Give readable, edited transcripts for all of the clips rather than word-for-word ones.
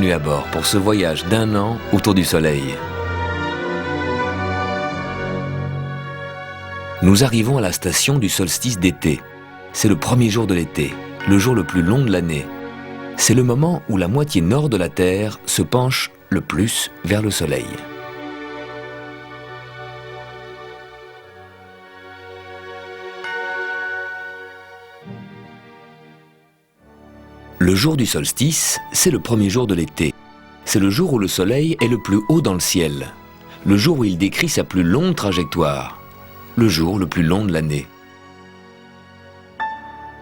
Bienvenue à bord pour ce voyage d'1 an autour du Soleil. Nous arrivons à la station du solstice d'été. C'est le premier jour de l'été, le jour le plus long de l'année. C'est le moment où la moitié nord de la Terre se penche le plus vers le Soleil. Le jour du solstice, c'est le premier jour de l'été. C'est le jour où le Soleil est le plus haut dans le ciel. Le jour où il décrit sa plus longue trajectoire. Le jour le plus long de l'année.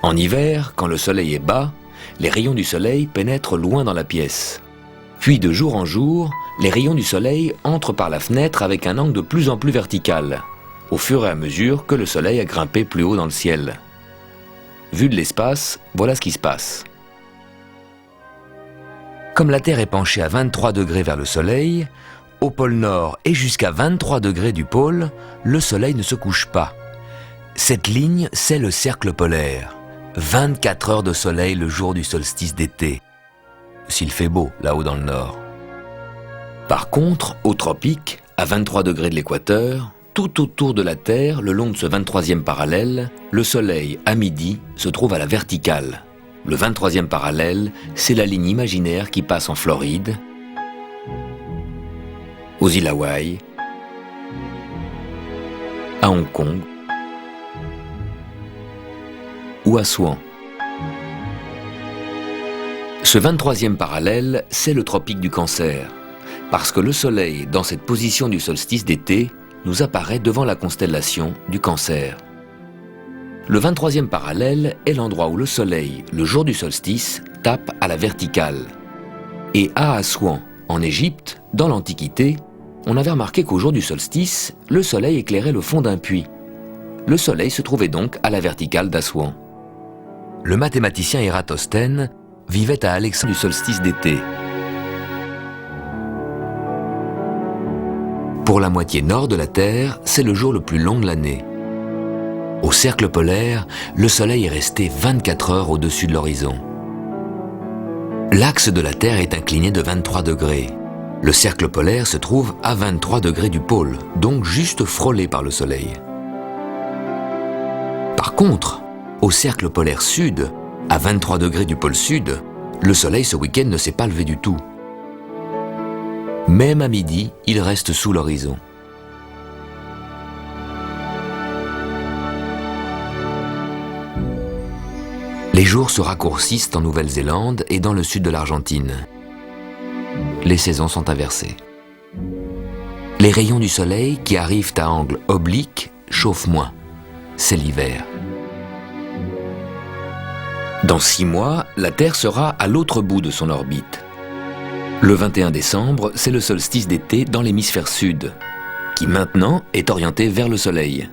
En hiver, quand le Soleil est bas, les rayons du Soleil pénètrent loin dans la pièce. Puis de jour en jour, les rayons du Soleil entrent par la fenêtre avec un angle de plus en plus vertical, au fur et à mesure que le Soleil a grimpé plus haut dans le ciel. Vu de l'espace, voilà ce qui se passe. Comme la Terre est penchée à 23 degrés vers le Soleil, au pôle Nord et jusqu'à 23 degrés du pôle, le Soleil ne se couche pas. Cette ligne, c'est le cercle polaire. 24 heures de soleil le jour du solstice d'été. S'il fait beau, là-haut dans le Nord. Par contre, au tropique, à 23 degrés de l'équateur, tout autour de la Terre, le long de ce 23e parallèle, le Soleil, à midi, se trouve à la verticale. Le 23e parallèle, c'est la ligne imaginaire qui passe en Floride, aux îles Hawaï, à Hong Kong ou à Swan. Ce 23e parallèle, c'est le tropique du Cancer, parce que le Soleil, dans cette position du solstice d'été, nous apparaît devant la constellation du Cancer. Le 23e parallèle est l'endroit où le Soleil, le jour du solstice, tape à la verticale. Et à Assouan, en Égypte, dans l'Antiquité, on avait remarqué qu'au jour du solstice, le Soleil éclairait le fond d'un puits. Le Soleil se trouvait donc à la verticale d'Assouan. Le mathématicien Ératosthène vivait à Alexandrie du solstice d'été. Pour la moitié nord de la Terre, c'est le jour le plus long de l'année. Au cercle polaire, le Soleil est resté 24 heures au-dessus de l'horizon. L'axe de la Terre est incliné de 23 degrés. Le cercle polaire se trouve à 23 degrés du pôle, donc juste frôlé par le Soleil. Par contre, au cercle polaire sud, à 23 degrés du pôle sud, le Soleil ce week-end ne s'est pas levé du tout. Même à midi, il reste sous l'horizon. Les jours se raccourcissent en Nouvelle-Zélande et dans le sud de l'Argentine. Les saisons sont inversées. Les rayons du soleil qui arrivent à angle oblique chauffent moins. C'est l'hiver. Dans 6 mois, la Terre sera à l'autre bout de son orbite. Le 21 décembre, c'est le solstice d'été dans l'hémisphère sud, qui maintenant est orienté vers le soleil.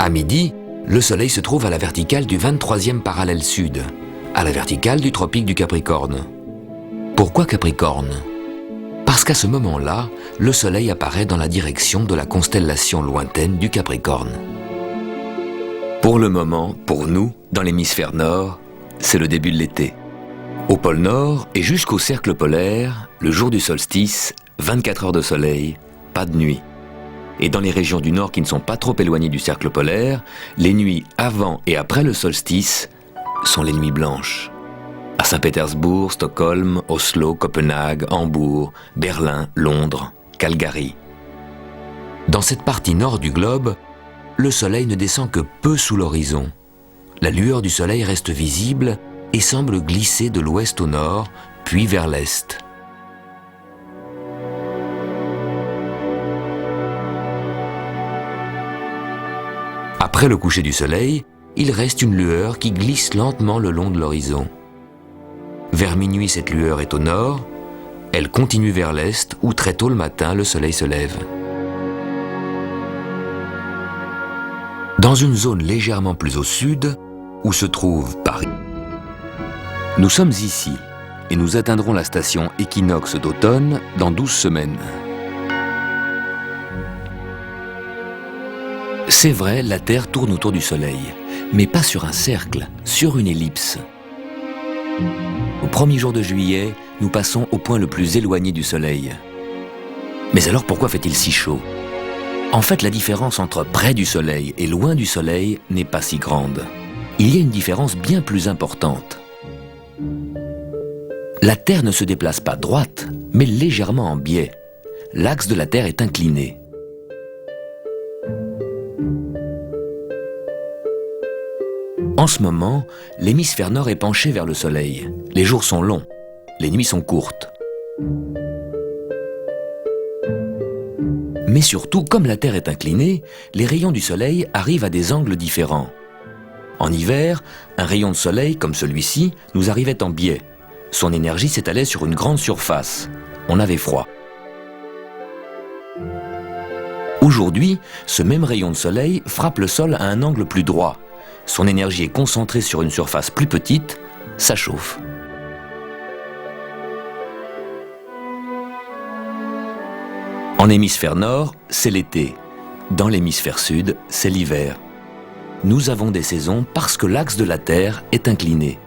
À midi, le Soleil se trouve à la verticale du 23e parallèle sud, à la verticale du tropique du Capricorne. Pourquoi Capricorne ? Parce qu'à ce moment-là, le Soleil apparaît dans la direction de la constellation lointaine du Capricorne. Pour le moment, pour nous, dans l'hémisphère nord, c'est le début de l'été. Au pôle Nord et jusqu'au cercle polaire, le jour du solstice, 24 heures de soleil, pas de nuit. Et dans les régions du nord qui ne sont pas trop éloignées du cercle polaire, les nuits avant et après le solstice sont les nuits blanches. À Saint-Pétersbourg, Stockholm, Oslo, Copenhague, Hambourg, Berlin, Londres, Calgary. Dans cette partie nord du globe, le soleil ne descend que peu sous l'horizon. La lueur du soleil reste visible et semble glisser de l'ouest au nord, puis vers l'est. Après le coucher du soleil, il reste une lueur qui glisse lentement le long de l'horizon. Vers minuit, cette lueur est au nord, elle continue vers l'est où très tôt le matin, le soleil se lève. Dans une zone légèrement plus au sud, où se trouve Paris, nous sommes ici et nous atteindrons la station équinoxe d'automne dans 12 semaines. C'est vrai, la Terre tourne autour du Soleil, mais pas sur un cercle, sur une ellipse. Au premier jour de juillet, nous passons au point le plus éloigné du Soleil. Mais alors pourquoi fait-il si chaud? En fait, la différence entre près du Soleil et loin du Soleil n'est pas si grande. Il y a une différence bien plus importante. La Terre ne se déplace pas droite, mais légèrement en biais. L'axe de la Terre est incliné. En ce moment, l'hémisphère nord est penché vers le Soleil. Les jours sont longs, les nuits sont courtes. Mais surtout, comme la Terre est inclinée, les rayons du Soleil arrivent à des angles différents. En hiver, un rayon de soleil comme celui-ci nous arrivait en biais. Son énergie s'étalait sur une grande surface. On avait froid. Aujourd'hui, ce même rayon de soleil frappe le sol à un angle plus droit. Son énergie est concentrée sur une surface plus petite, ça chauffe. En hémisphère nord, c'est l'été. Dans l'hémisphère sud, c'est l'hiver. Nous avons des saisons parce que l'axe de la Terre est incliné.